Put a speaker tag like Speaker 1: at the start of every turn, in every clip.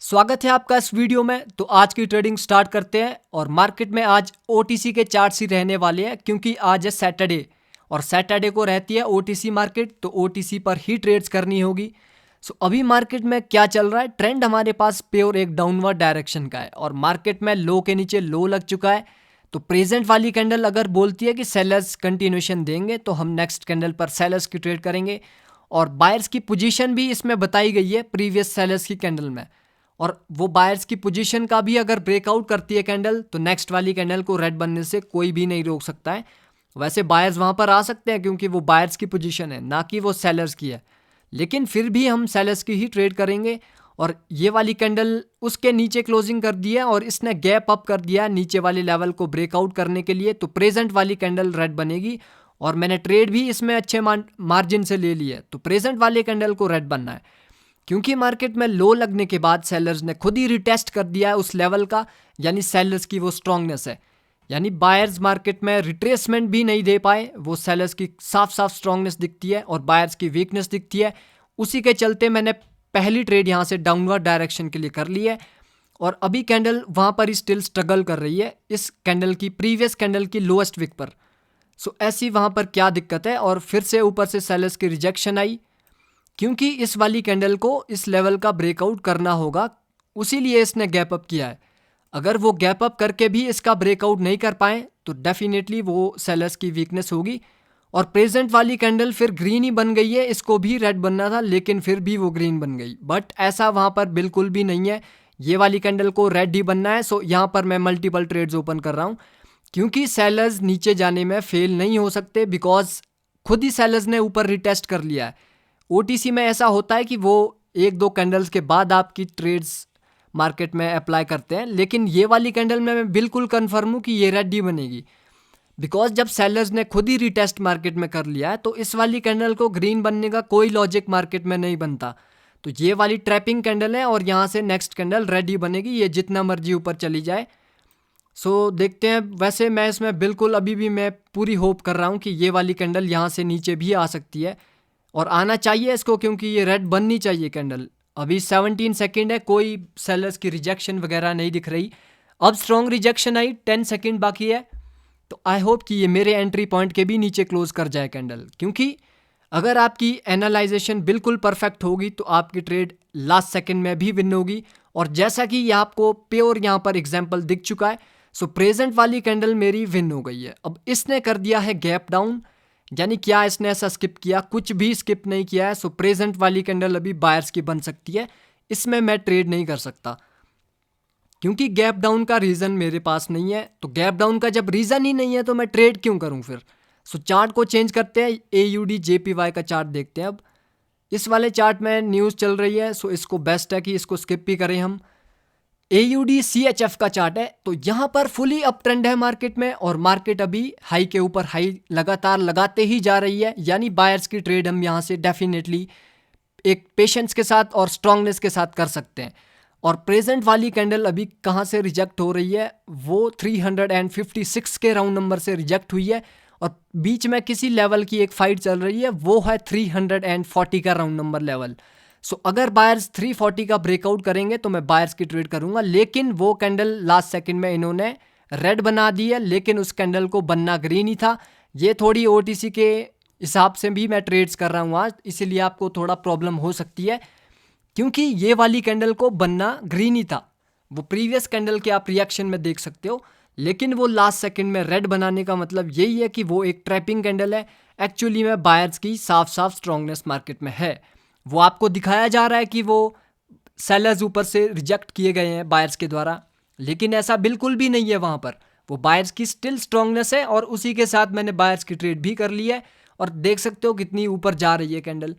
Speaker 1: स्वागत है आपका इस वीडियो में। तो आज की ट्रेडिंग स्टार्ट करते हैं और मार्केट में आज ओटीसी के चार्ट्स ही रहने वाले हैं क्योंकि आज है सैटरडे और सैटरडे को रहती है ओटीसी मार्केट, तो ओटीसी पर ही ट्रेड्स करनी होगी। सो अभी मार्केट में क्या चल रहा है, ट्रेंड हमारे पास प्योर एक डाउनवर्ड डायरेक्शन का है और मार्केट में लो के नीचे लो लग चुका है। तो प्रेजेंट वाली कैंडल अगर बोलती है कि सेलर्स कंटिन्यूएशन देंगे तो हम नेक्स्ट कैंडल पर सेलर्स की ट्रेड करेंगे और बायर्स की पोजीशन भी इसमें बताई गई है प्रीवियस सेलर्स की कैंडल में। और वो बायर्स की पोजीशन का भी अगर ब्रेकआउट करती है कैंडल तो नेक्स्ट वाली कैंडल को रेड बनने से कोई भी नहीं रोक सकता है। वैसे बायर्स वहाँ पर आ सकते हैं क्योंकि वो बायर्स की पोजीशन है, ना कि वो सेलर्स की है, लेकिन फिर भी हम सेलर्स की ही ट्रेड करेंगे। और ये वाली कैंडल उसके नीचे क्लोजिंग कर दी है और इसने गैप अप कर दिया नीचे वाले लेवल को ब्रेकआउट करने के लिए, तो प्रेजेंट वाली कैंडल रेड बनेगी और मैंने ट्रेड भी इसमें अच्छे मार्जिन से ले ली है। तो प्रेजेंट वाले कैंडल को रेड बनना है क्योंकि मार्केट में लो लगने के बाद सेलर्स ने खुद ही रिटेस्ट कर दिया है उस लेवल का, यानी सेलर्स की वो स्ट्रांगनेस है। यानी बायर्स मार्केट में रिट्रेसमेंट भी नहीं दे पाए, वो सेलर्स की साफ साफ स्ट्रांगनेस दिखती है और बायर्स की वीकनेस दिखती है। उसी के चलते मैंने पहली ट्रेड यहाँ से डाउनवर्ड डायरेक्शन के लिए कर ली है और अभी कैंडल वहाँ पर ही स्टिल स्ट्रगल कर रही है इस कैंडल की प्रीवियस कैंडल की लोएस्ट विक पर। सो ऐसी वहाँ पर क्या दिक्कत है, और फिर से ऊपर से सेलर्स की रिजेक्शन आई क्योंकि इस वाली कैंडल को इस लेवल का ब्रेकआउट करना होगा, उसीलिए इसने गैप अप किया है। अगर वो गैप अप करके भी इसका ब्रेकआउट नहीं कर पाए तो डेफिनेटली वो सेलर्स की वीकनेस होगी। और प्रेजेंट वाली कैंडल फिर ग्रीन ही बन गई है, इसको भी रेड बनना था लेकिन फिर भी वो ग्रीन बन गई, बट ऐसा वहाँ पर बिल्कुल भी नहीं है, ये वाली कैंडल को रेड ही बनना है। सो यहाँ पर मैं मल्टीपल ट्रेड्स ओपन कर रहा हूँ क्योंकि सेलर्स नीचे जाने में फेल नहीं हो सकते, बिकॉज खुद ही सेलर्स ने ऊपर रिटेस्ट कर लिया है। ओटीसी में ऐसा होता है कि वो एक दो कैंडल्स के बाद आपकी ट्रेड्स मार्केट में अप्लाई करते हैं, लेकिन ये वाली कैंडल में मैं बिल्कुल कंफर्म हूँ कि ये रेड ही बनेगी, बिकॉज जब सेलर्स ने खुद ही रिटेस्ट मार्केट में कर लिया है तो इस वाली कैंडल को ग्रीन बनने का कोई लॉजिक मार्केट में नहीं बनता। तो ये वाली ट्रैपिंग कैंडल है और यहाँ से नेक्स्ट कैंडल रेड ही बनेगी, ये जितना मर्जी ऊपर चली जाए। सो देखते हैं। वैसे मैं इसमें बिल्कुल अभी भी मैं पूरी होप कर रहा हूँ कि ये वाली कैंडल यहाँ से नीचे भी आ सकती है और आना चाहिए इसको, क्योंकि ये रेड बननी चाहिए कैंडल। अभी 17 सेकंड है, कोई सेलर्स की रिजेक्शन वगैरह नहीं दिख रही। अब स्ट्रॉन्ग रिजेक्शन आई, 10 सेकंड बाकी है, तो आई होप कि ये मेरे एंट्री पॉइंट के भी नीचे क्लोज कर जाए कैंडल, क्योंकि अगर आपकी एनालाइजेशन बिल्कुल परफेक्ट होगी तो आपकी ट्रेड लास्ट सेकंड में भी विन होगी। और जैसा कि ये आपको प्योर यहाँ पर एग्जाम्पल दिख चुका है, सो प्रेजेंट वाली कैंडल मेरी विन हो गई है। अब इसने कर दिया है गैप डाउन, यानी क्या इसने ऐसा स्किप किया? कुछ भी स्किप नहीं किया है। सो प्रेजेंट वाली कैंडल अभी बायर्स की बन सकती है, इसमें मैं ट्रेड नहीं कर सकता क्योंकि गैप डाउन का रीज़न मेरे पास नहीं है। तो गैप डाउन का जब रीज़न ही नहीं है तो मैं ट्रेड क्यों करूं फिर? सो चार्ट को चेंज करते हैं, AUD JPY का चार्ट देखते हैं। अब इस वाले चार्ट में न्यूज़ चल रही है, सो इसको बेस्ट है कि इसको स्किप भी करें हम। AUD CHF का चार्ट है, तो यहाँ पर फुली अप ट्रेंड है मार्केट में और मार्केट अभी हाई के ऊपर हाई लगातार लगाते ही जा रही है, यानी बायर्स की ट्रेड हम यहाँ से डेफिनेटली एक पेशेंस के साथ और स्ट्रांगनेस के साथ कर सकते हैं। और प्रेजेंट वाली कैंडल अभी कहाँ से रिजेक्ट हो रही है? वो 356 के राउंड नंबर से रिजेक्ट हुई है और बीच में किसी लेवल की एक फाइट चल रही है, वो है 340 का राउंड नंबर लेवल। सो अगर बायर्स 340 का ब्रेकआउट करेंगे तो मैं बायर्स की ट्रेड करूंगा, लेकिन वो कैंडल लास्ट सेकंड में इन्होंने रेड बना दी है, लेकिन उस कैंडल को बनना ग्रीन ही था। ये थोड़ी OTC के हिसाब से भी मैं ट्रेड्स कर रहा हूँ आज, इसीलिए आपको थोड़ा प्रॉब्लम हो सकती है क्योंकि ये वाली कैंडल को बनना ग्रीन ही था। वो प्रीवियस कैंडल के आप रिएक्शन में देख सकते हो, लेकिन वो लास्ट सेकंड में रेड बनाने का मतलब यही है कि वो एक ट्रैपिंग कैंडल है। एक्चुअली में बायर्स की साफ साफ स्ट्रांगनेस मार्केट में है। वो आपको दिखाया जा रहा है कि वो सेलर्स ऊपर से रिजेक्ट किए गए हैं बायर्स के द्वारा, लेकिन ऐसा बिल्कुल भी नहीं है। वहाँ पर वो बायर्स की स्टिल स्ट्रांगनेस है और उसी के साथ मैंने बायर्स की ट्रेड भी कर ली है और देख सकते हो कितनी ऊपर जा रही है कैंडल।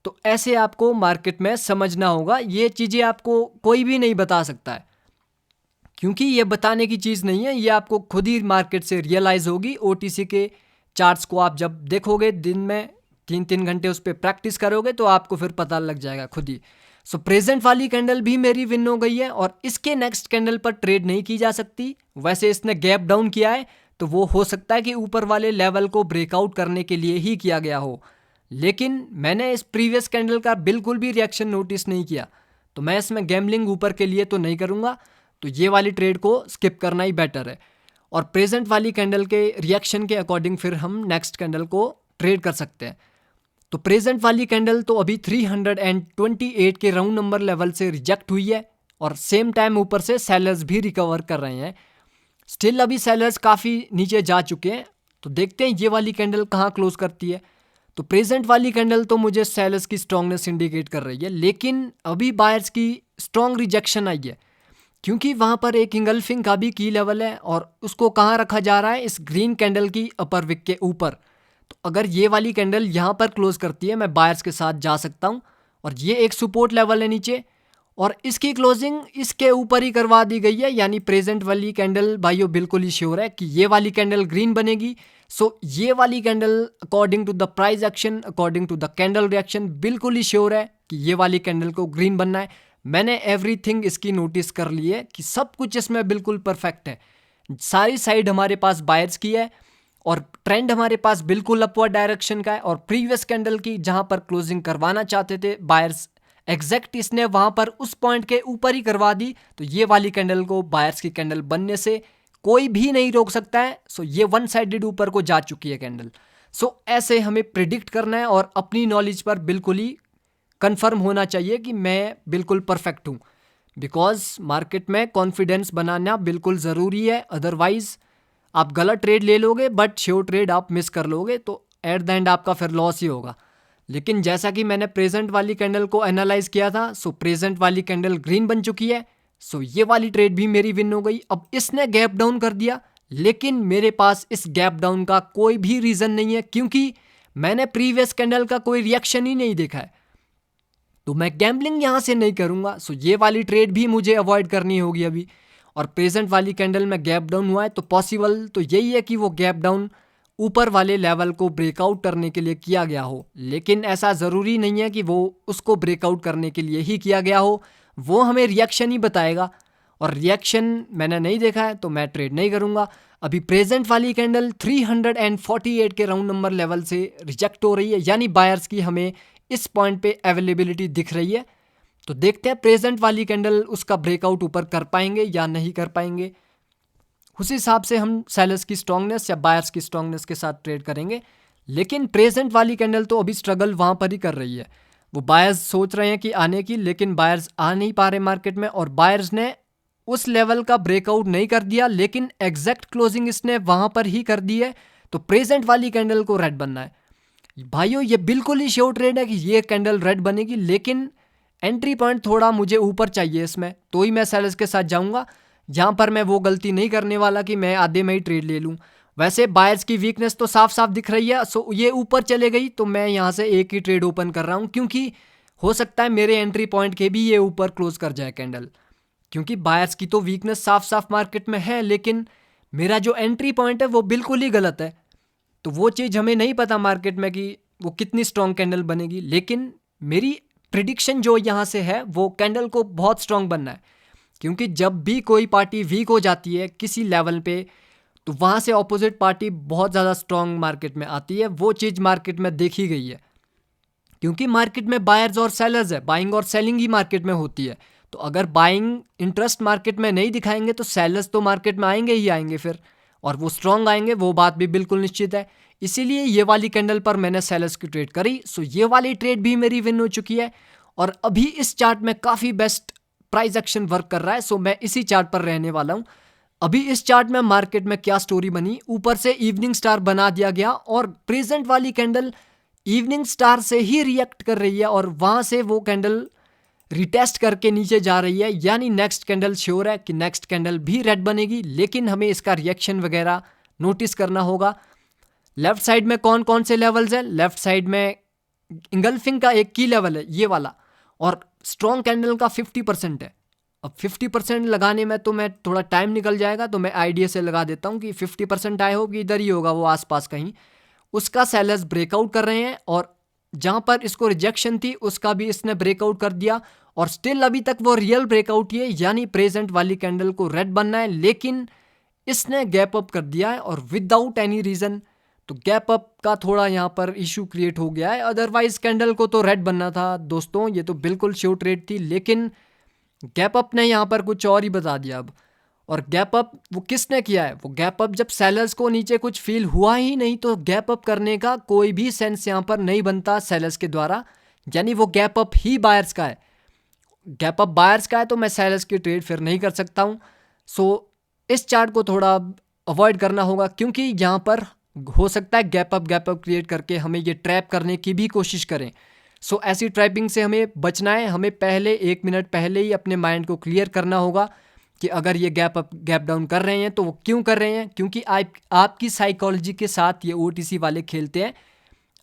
Speaker 1: तो ऐसे आपको मार्केट में समझना होगा, ये चीज़ें आपको कोई भी नहीं बता सकता है क्योंकि ये बताने की चीज़ नहीं है, ये आपको खुद ही मार्केट से रियलाइज़ होगी। OTC के चार्ट्स को आप जब देखोगे, दिन में 3-3 घंटे उस पर प्रैक्टिस करोगे तो आपको फिर पता लग जाएगा खुद ही। सो प्रेजेंट वाली कैंडल भी मेरी विन हो गई है और इसके नेक्स्ट कैंडल पर ट्रेड नहीं की जा सकती। वैसे इसने गैप डाउन किया है तो वो हो सकता है कि ऊपर वाले लेवल को ब्रेकआउट करने के लिए ही किया गया हो, लेकिन मैंने इस प्रीवियस कैंडल का बिल्कुल भी रिएक्शन नोटिस नहीं किया। तो मैं इसमें गैम्बलिंग ऊपर के लिए तो नहीं करूँगा, तो ये वाली ट्रेड को स्किप करना ही बेटर है। और प्रेजेंट वाली कैंडल के रिएक्शन के अकॉर्डिंग फिर हम नेक्स्ट कैंडल को ट्रेड कर सकते हैं। तो प्रेजेंट वाली कैंडल तो अभी 328 के राउंड नंबर लेवल से रिजेक्ट हुई है और सेम टाइम ऊपर से सेलर्स भी रिकवर कर रहे हैं। स्टिल अभी सेलर्स काफ़ी नीचे जा चुके हैं, तो देखते हैं ये वाली कैंडल कहाँ क्लोज करती है। तो प्रेजेंट वाली कैंडल तो मुझे सेलर्स की स्ट्रांगनेस इंडिकेट कर रही है, लेकिन अभी बायर्स की स्ट्रांग रिजेक्शन आई है, क्योंकि वहाँ पर एक इंगल्फिंग का भी की लेवल है और उसको कहाँ रखा जा रहा है, इस ग्रीन कैंडल की अपर विक के ऊपर। तो अगर ये वाली कैंडल यहाँ पर क्लोज करती है, मैं बायर्स के साथ जा सकता हूँ। और ये एक सपोर्ट लेवल है नीचे, और इसकी क्लोजिंग इसके ऊपर ही करवा दी गई है, यानी प्रेजेंट वाली कैंडल भाइयों बिल्कुल ही श्योर है कि ये वाली कैंडल ग्रीन बनेगी। सो ये वाली candle according to the price action, according to the candle reaction बिल्कुल ही श्योर है कि ये वाली कैंडल को ग्रीन बनना है। मैंने एवरीथिंग इसकी नोटिस कर ली है कि सब कुछ इसमें बिल्कुल परफेक्ट है। सारी साइड हमारे पास बायर्स की है और ट्रेंड हमारे पास बिल्कुल अपवर्ड डायरेक्शन का है। और प्रीवियस कैंडल की जहां पर क्लोजिंग करवाना चाहते थे बायर्स, एग्जैक्ट इसने वहां पर उस पॉइंट के ऊपर ही करवा दी। तो ये वाली कैंडल को बायर्स की कैंडल बनने से कोई भी नहीं रोक सकता है। सो ये वन साइडेड ऊपर को जा चुकी है कैंडल। सो ऐसे हमें प्रिडिक्ट करना है और अपनी नॉलेज पर बिल्कुल ही कंफर्म होना चाहिए कि मैं बिल्कुल परफेक्ट हूँ, बिकॉज मार्केट में कॉन्फिडेंस बनाना बिल्कुल ज़रूरी है। अदरवाइज आप गलत ट्रेड ले लोगे बट श्योर ट्रेड आप मिस कर लोगे, तो एट द एंड आपका फिर लॉस ही होगा। लेकिन जैसा कि मैंने प्रेजेंट वाली कैंडल को एनालाइज किया था, सो प्रेजेंट वाली कैंडल ग्रीन बन चुकी है। सो ये वाली ट्रेड भी मेरी विन हो गई। अब इसने गैप डाउन कर दिया, लेकिन मेरे पास इस गैप डाउन का कोई भी रीज़न नहीं है, क्योंकि मैंने प्रीवियस कैंडल का कोई रिएक्शन ही नहीं देखा है, तो मैं गैम्बलिंग यहाँ से नहीं करूँगा। सो ये वाली ट्रेड भी मुझे अवॉइड करनी होगी अभी। और प्रेजेंट वाली कैंडल में गैप डाउन हुआ है, तो पॉसिबल तो यही है कि वो गैप डाउन ऊपर वाले लेवल को ब्रेकआउट करने के लिए किया गया हो, लेकिन ऐसा ज़रूरी नहीं है कि वो उसको ब्रेकआउट करने के लिए ही किया गया हो। वो हमें रिएक्शन ही बताएगा, और रिएक्शन मैंने नहीं देखा है तो मैं ट्रेड नहीं करूँगा। अभी प्रेजेंट वाली कैंडल 348 के राउंड नंबर लेवल से रिजेक्ट हो रही है, यानी बायर्स की हमें इस पॉइंट पे अवेलेबिलिटी दिख रही है। तो देखते हैं प्रेजेंट वाली कैंडल उसका ब्रेकआउट ऊपर कर पाएंगे या नहीं कर पाएंगे। उस हिसाब से हम सेलर्स की स्ट्रांगनेस या बायर्स की स्ट्रांगनेस के साथ ट्रेड करेंगे। लेकिन प्रेजेंट वाली कैंडल तो अभी स्ट्रगल वहाँ पर ही कर रही है। वो बायर्स सोच रहे हैं कि आने की, लेकिन बायर्स आ नहीं पा रहे मार्केट में, और बायर्स ने उस लेवल का ब्रेकआउट नहीं कर दिया, लेकिन एग्जैक्ट क्लोजिंग इसने वहाँ पर ही कर दी है। तो प्रेजेंट वाली कैंडल को रेड बनना है भाइयों। ये बिल्कुल ही श्योर ट्रेड है कि ये कैंडल रेड बनेगी, लेकिन एंट्री पॉइंट थोड़ा मुझे ऊपर चाहिए इसमें, तो ही मैं सेलर्स के साथ जाऊंगा। जहां पर मैं वो गलती नहीं करने वाला कि मैं आधे में ही ट्रेड ले लूं। वैसे बायर्स की वीकनेस तो साफ साफ दिख रही है, सो ये ऊपर चले गई तो मैं यहाँ से एक ही ट्रेड ओपन कर रहा हूँ, क्योंकि हो सकता है मेरे एंट्री पॉइंट के भी ये ऊपर क्लोज कर जाए कैंडल। क्योंकि बायर्स की तो वीकनेस साफ साफ मार्केट में है, लेकिन मेरा जो एंट्री पॉइंट है वो बिल्कुल ही गलत है। तो वो चीज़ हमें नहीं पता मार्केट में कि वो कितनी स्ट्रॉन्ग कैंडल बनेगी, लेकिन मेरी प्रिडिक्शन जो यहाँ से है वो कैंडल को बहुत स्ट्रॉन्ग बनना है। क्योंकि जब भी कोई पार्टी वीक हो जाती है किसी लेवल पे, तो वहाँ से ऑपोजिट पार्टी बहुत ज़्यादा स्ट्रॉन्ग मार्केट में आती है। वो चीज़ मार्केट में देखी गई है, क्योंकि मार्केट में बायर्स और सेलर्स है, बाइंग और सेलिंग ही मार्केट में होती है। तो अगर बाइंग इंटरेस्ट मार्केट में नहीं दिखाएंगे तो सेलर्स तो मार्केट में आएंगे ही आएंगे फिर, और वो स्ट्रॉन्ग आएंगे, वो बात भी बिल्कुल निश्चित है। इसीलिए ये वाली कैंडल पर मैंने सेलर्स की ट्रेड करी। सो ये वाली ट्रेड भी मेरी विन हो चुकी है, और अभी इस चार्ट में काफ़ी बेस्ट प्राइस एक्शन वर्क कर रहा है। सो मैं इसी चार्ट पर रहने वाला हूँ। अभी इस चार्ट में मार्केट में क्या स्टोरी बनी, ऊपर से इवनिंग स्टार बना दिया गया, और प्रेजेंट वाली कैंडल इवनिंग स्टार से ही रिएक्ट कर रही है, और वहाँ से वो कैंडल रिटेस्ट करके नीचे जा रही है। यानी नेक्स्ट कैंडल श्योर है कि नेक्स्ट कैंडल भी रेड बनेगी, लेकिन हमें इसका रिएक्शन वगैरह नोटिस करना होगा। लेफ्ट साइड में कौन कौन से लेवल्स हैं? लेफ्ट साइड में इंगल्फिंग का एक की लेवल है ये वाला, और स्ट्रॉन्ग कैंडल का 50% है। अब 50% लगाने में तो मैं थोड़ा टाइम निकल जाएगा, तो मैं आइडिया से लगा देता हूँ कि 50% आई होगी, इधर ही होगा वो आसपास कहीं। उसका सेलर्स ब्रेकआउट कर रहे हैं, और जहाँ पर इसको रिजेक्शन थी उसका भी इसने ब्रेकआउट कर दिया, और स्टिल अभी तक वो रियल ब्रेकआउट ही है, यानी प्रेजेंट वाली कैंडल को रेड बनना है, लेकिन इसने गैप अप कर दिया है और विदाउट एनी रीज़न। तो गैप अप का थोड़ा यहाँ पर इशू क्रिएट हो गया है। अदरवाइज कैंडल को तो रेड बनना था दोस्तों, ये तो बिल्कुल श्योर ट्रेड थी, लेकिन गैप अप ने यहाँ पर कुछ और ही बता दिया अब। और गैप अप वो किसने किया है? वो गैप अप जब सेलर्स को नीचे कुछ फील हुआ ही नहीं तो गैप अप करने का कोई भी सेंस यहाँ पर नहीं बनता सेलर्स के द्वारा, यानी वो गैप अप ही बायर्स का है। गैप अप बायर्स का है तो मैं सेलर्स की ट्रेड फिर नहीं कर सकता हूँ। सो इस चार्ट को थोड़ा अवॉइड करना होगा, क्योंकि यहाँ पर हो सकता है गैप अप क्रिएट करके हमें ये ट्रैप करने की भी कोशिश करें। सो ऐसी ट्रैपिंग से हमें बचना है। हमें पहले 1 मिनट पहले ही अपने माइंड को क्लियर करना होगा कि अगर ये गैप अप गैप डाउन कर रहे हैं तो वो क्यों कर रहे हैं, क्योंकि आपकी साइकोलॉजी के साथ ये ओटीसी वाले खेलते हैं।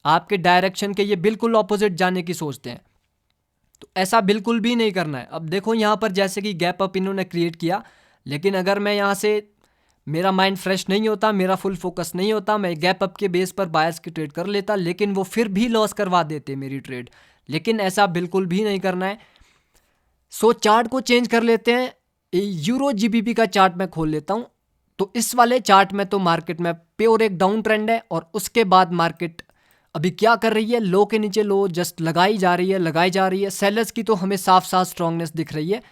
Speaker 1: आपके डायरेक्शन के ये बिल्कुल ऑपोजिट जाने की सोचते हैं, तो ऐसा बिल्कुल भी नहीं करना है। अब देखो यहाँ पर जैसे कि गैप अप इन्होंने क्रिएट किया, लेकिन अगर मैं यहाँ से मेरा माइंड फ्रेश नहीं होता, मेरा फुल फोकस नहीं होता, मैं गैप अप के बेस पर बायर्स की ट्रेड कर लेता, लेकिन वो फिर भी लॉस करवा देते मेरी ट्रेड। लेकिन ऐसा बिल्कुल भी नहीं करना है। सो चार्ट को चेंज कर लेते हैं। यूरो जीबीपी का चार्ट मैं खोल लेता हूँ। तो इस वाले चार्ट में तो मार्केट में प्योर एक डाउन ट्रेंड है, और उसके बाद मार्केट अभी क्या कर रही है, लो के नीचे लो जस्ट लगाई जा रही है। सेलर्स की तो हमें साफ साफ स्ट्रांगनेस दिख रही है।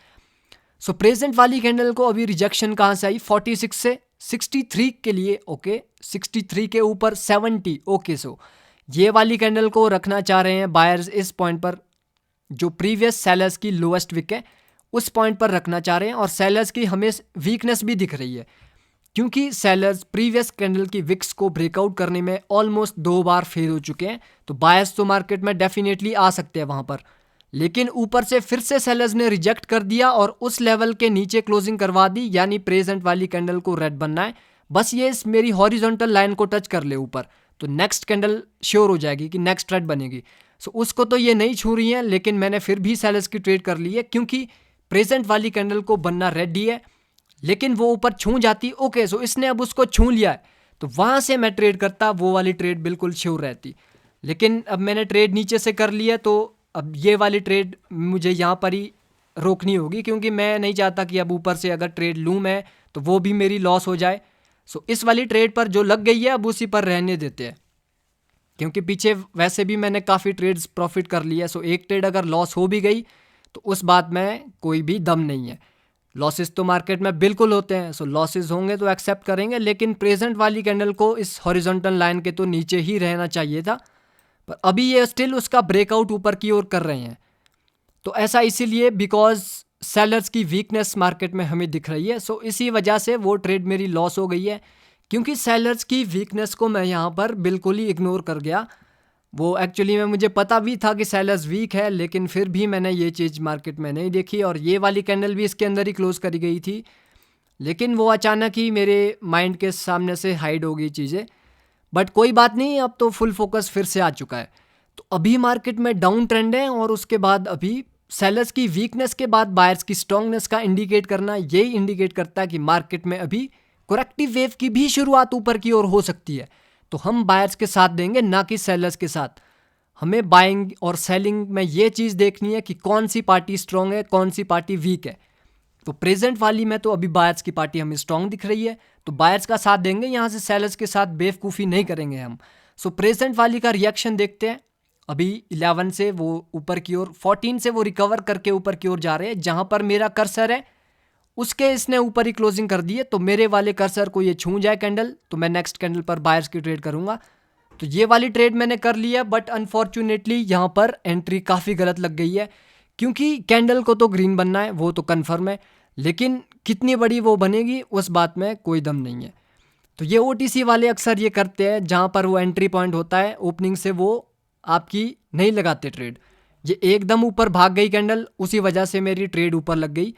Speaker 1: सो प्रेजेंट वाली कैंडल को अभी रिजेक्शन कहाँ से आई? 46 से 63 के लिए। ओके 63 के ऊपर 70। ओके सो ये वाली कैंडल को रखना चाह रहे हैं बायर्स इस पॉइंट पर, जो प्रीवियस सेलर्स की लोएस्ट विक है उस पॉइंट पर रखना चाह रहे हैं। और सेलर्स की हमें वीकनेस भी दिख रही है, क्योंकि सेलर्स प्रीवियस कैंडल की विक्स को ब्रेकआउट करने में ऑलमोस्ट 2 बार फेल हो चुके हैं। तो बायर्स तो मार्केट में डेफिनेटली आ सकते हैं वहाँ पर, लेकिन ऊपर से फिर से सेलर्स ने रिजेक्ट कर दिया और उस लेवल के नीचे क्लोजिंग करवा दी, यानी प्रेजेंट वाली कैंडल को रेड बनना है। बस ये इस मेरी हॉरिजॉन्टल लाइन को टच कर ले ऊपर, तो नेक्स्ट कैंडल श्योर हो जाएगी कि नेक्स्ट रेड बनेगी। सो उसको तो ये नहीं छू रही है, लेकिन मैंने फिर भी सेलर्स की ट्रेड कर ली है, क्योंकि प्रेजेंट वाली कैंडल को बनना रेड ही है, लेकिन वो ऊपर छू जाती। ओके सो इसने अब उसको छू लिया है, तो वहाँ से मैं ट्रेड करता, वो वाली ट्रेड बिल्कुल श्योर रहती। लेकिन अब मैंने ट्रेड नीचे से कर लिया, तो अब ये वाली ट्रेड मुझे यहाँ पर ही रोकनी होगी, क्योंकि मैं नहीं चाहता कि अब ऊपर से अगर ट्रेड लूँ मैं तो वो भी मेरी लॉस हो जाए। सो इस वाली ट्रेड पर जो लग गई है अब उसी पर रहने देते हैं, क्योंकि पीछे वैसे भी मैंने काफ़ी ट्रेड्स प्रॉफिट कर लिया है। सो एक ट्रेड अगर लॉस हो भी गई तो उस बात में कोई भी दम नहीं है। लॉसेस तो मार्केट में बिल्कुल होते हैं, सो लॉसेस होंगे तो एक्सेप्ट करेंगे, लेकिन प्रेजेंट वाली कैंडल को इस हॉरिजॉन्टल लाइन के तो नीचे ही रहना चाहिए था, पर अभी ये स्टिल उसका ब्रेकआउट ऊपर की ओर कर रहे हैं। तो ऐसा इसीलिए बिकॉज सेलर्स की वीकनेस मार्केट में हमें दिख रही है। सो इसी वजह से वो ट्रेड मेरी लॉस हो गई है, क्योंकि सेलर्स की वीकनेस को मैं यहाँ पर बिल्कुल ही इग्नोर कर गया। वो एक्चुअली में मुझे पता भी था कि सेलर्स वीक है, लेकिन फिर भी मैंने ये चीज़ मार्केट में नहीं देखी, और ये वाली कैंडल भी इसके अंदर ही क्लोज करी गई थी, लेकिन वो अचानक ही मेरे माइंड के सामने से हाइड हो गई चीज़ें। बट कोई बात नहीं, अब तो फुल फोकस फिर से आ चुका है। तो अभी मार्केट में डाउन ट्रेंड है, और उसके बाद अभी सेलर्स की वीकनेस के बाद बायर्स की स्ट्रांगनेस का इंडिकेट करना, यही इंडिकेट करता है कि मार्केट में अभी करेक्टिव वेव की भी शुरुआत ऊपर की ओर हो सकती है। तो हम बायर्स के साथ देंगे, ना कि सेलर्स के साथ। हमें बाइंग और सेलिंग में ये चीज़ देखनी है कि कौन सी पार्टी स्ट्रांग है, कौन सी पार्टी वीक है। तो प्रेजेंट वाली में तो अभी बायर्स की पार्टी हमें स्ट्रांग दिख रही है, तो बायर्स का साथ देंगे, यहाँ से सेलर्स के साथ बेवकूफ़ी नहीं करेंगे हम। सो प्रेजेंट वाली का रिएक्शन देखते हैं। अभी 11 से वो ऊपर की ओर, 14 से वो रिकवर करके ऊपर की ओर जा रहे हैं। जहाँ पर मेरा कर्सर है उसके इसने ऊपर ही क्लोजिंग कर दी है, तो मेरे वाले कर्सर को ये छू जाए कैंडल तो मैं नेक्स्ट कैंडल पर बायर्स की ट्रेड करूँगा। तो ये वाली ट्रेड मैंने कर ली है, बट अनफॉर्चुनेटली यहाँ पर एंट्री काफ़ी गलत लग गई है, क्योंकि कैंडल को तो ग्रीन बनना है, वो तो कन्फर्म है, लेकिन कितनी बड़ी वो बनेगी उस बात में कोई दम नहीं है। तो ये ओटीसी वाले अक्सर ये करते हैं, जहाँ पर वो एंट्री पॉइंट होता है ओपनिंग से वो आपकी नहीं लगाते ट्रेड। ये एकदम ऊपर भाग गई कैंडल, उसी वजह से मेरी ट्रेड ऊपर लग गई।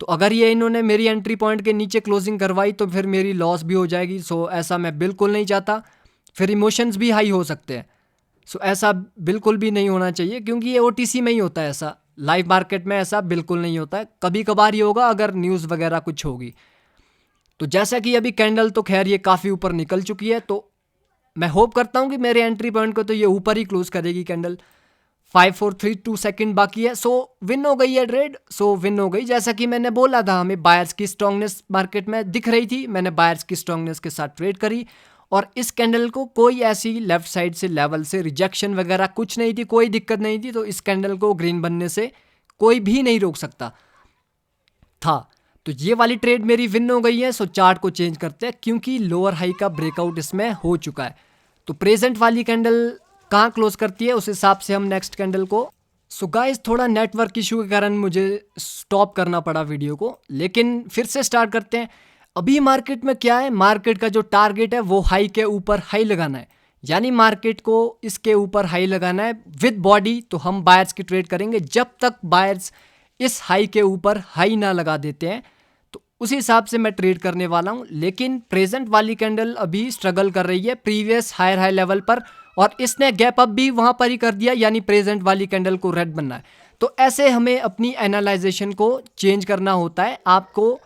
Speaker 1: तो अगर ये इन्होंने मेरी एंट्री पॉइंट के नीचे क्लोजिंग करवाई तो फिर मेरी लॉस भी हो जाएगी। सो ऐसा मैं बिल्कुल नहीं चाहता, फिर इमोशंस भी हाई हो सकते हैं। सो ऐसा बिल्कुल भी नहीं होना चाहिए, क्योंकि ये ओटीसी में ही होता है ऐसा, लाइव मार्केट में ऐसा बिल्कुल नहीं होता है। कभी कभार ही होगा अगर न्यूज़ वगैरह कुछ होगी। तो जैसा कि अभी कैंडल तो खैर ये काफ़ी ऊपर निकल चुकी है, तो मैं होप करता हूँ कि मेरे एंट्री पॉइंट को तो ये ऊपर ही क्लोज करेगी कैंडल। 5 4 3 2 सेकंड बाकी है। सो विन हो गई है ट्रेड, सो विन हो गई। जैसा कि मैंने बोला था, हमें बायर्स की स्ट्रांगनेस मार्केट में दिख रही थी, मैंने बायर्स की स्ट्रांगनेस के साथ ट्रेड करी, और इस कैंडल को कोई ऐसी लेफ्ट साइड से लेवल से रिजेक्शन वगैरह कुछ नहीं थी, कोई दिक्कत नहीं थी। तो इस कैंडल को ग्रीन बनने से कोई भी नहीं रोक सकता। तो ये वाली ट्रेड मेरी विन हो गई है। सो चार्ट को चेंज करते हैं क्योंकि लोअर हाई का ब्रेकआउट इसमें हो चुका है। तो प्रेजेंट वाली कैंडल कहाँ क्लोज करती है उस हिसाब से हम नेक्स्ट कैंडल को। सो गाइस थोड़ा नेटवर्क इशू के कारण मुझे स्टॉप करना पड़ा वीडियो को, लेकिन फिर से स्टार्ट करते हैं। अभी मार्केट में क्या है, मार्केट का जो टारगेट है वो हाई के ऊपर हाई लगाना है, यानी मार्केट को इसके ऊपर हाई लगाना है विद बॉडी। तो हम बायर्स की ट्रेड करेंगे जब तक बायर्स इस हाई के ऊपर हाई ना लगा देते हैं, तो उसी हिसाब से मैं ट्रेड करने वाला हूं। लेकिन प्रेजेंट वाली कैंडल अभी स्ट्रगल कर रही है प्रीवियस हायर हाई लेवल पर, और इसने गैप अप भी वहां पर ही कर दिया, यानी प्रेजेंट वाली कैंडल को रेड बनना है। तो ऐसे हमें अपनी एनालाइजेशन को चेंज करना होता है। आपको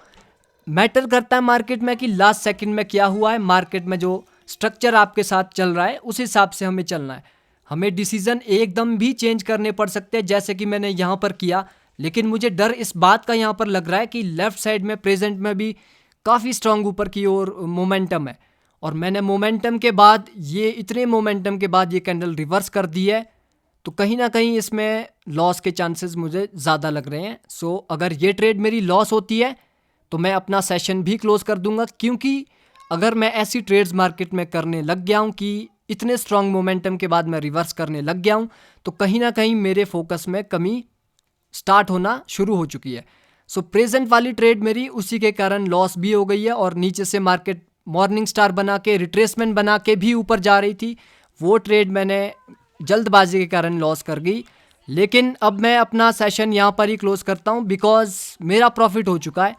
Speaker 1: मैटर करता है मार्केट में कि लास्ट सेकंड में क्या हुआ है, मार्केट में जो स्ट्रक्चर आपके साथ चल रहा है उस हिसाब से हमें चलना है। हमें डिसीजन एकदम भी चेंज करने पड़ सकते हैं जैसे कि मैंने यहाँ पर किया, लेकिन मुझे डर इस बात का यहाँ पर लग रहा है कि लेफ्ट साइड में प्रेजेंट में भी काफ़ी स्ट्रांग ऊपर की ओर मोमेंटम है, और मैंने मोमेंटम के बाद इतने मोमेंटम के बाद ये कैंडल रिवर्स कर दी है, तो कहीं ना कहीं इसमें लॉस के चांसेस मुझे ज़्यादा लग रहे हैं। सो अगर ये ट्रेड मेरी लॉस होती है तो मैं अपना सेशन भी क्लोज कर दूंगा, क्योंकि अगर मैं ऐसी ट्रेड्स मार्केट में करने लग गया हूँ कि इतने स्ट्रांग मोमेंटम के बाद मैं रिवर्स करने लग गया हूँ, तो कहीं ना कहीं मेरे फोकस में कमी स्टार्ट होना शुरू हो चुकी है। सो प्रेजेंट वाली ट्रेड मेरी उसी के कारण लॉस भी हो गई है, और नीचे से मार्केट मॉर्निंग स्टार बना के रिट्रेसमेंट बना के भी ऊपर जा रही थी, वो ट्रेड मैंने जल्दबाजी के कारण लॉस कर गई। लेकिन अब मैं अपना सेशन यहाँ पर ही क्लोज करता हूँ बिकॉज मेरा प्रॉफिट हो चुका है,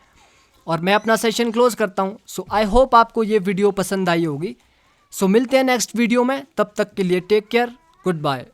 Speaker 1: और मैं अपना सेशन क्लोज करता हूँ। सो आई होप आपको ये वीडियो पसंद आई होगी। सो मिलते हैं नेक्स्ट वीडियो में, तब तक के लिए टेक केयर, गुड बाय।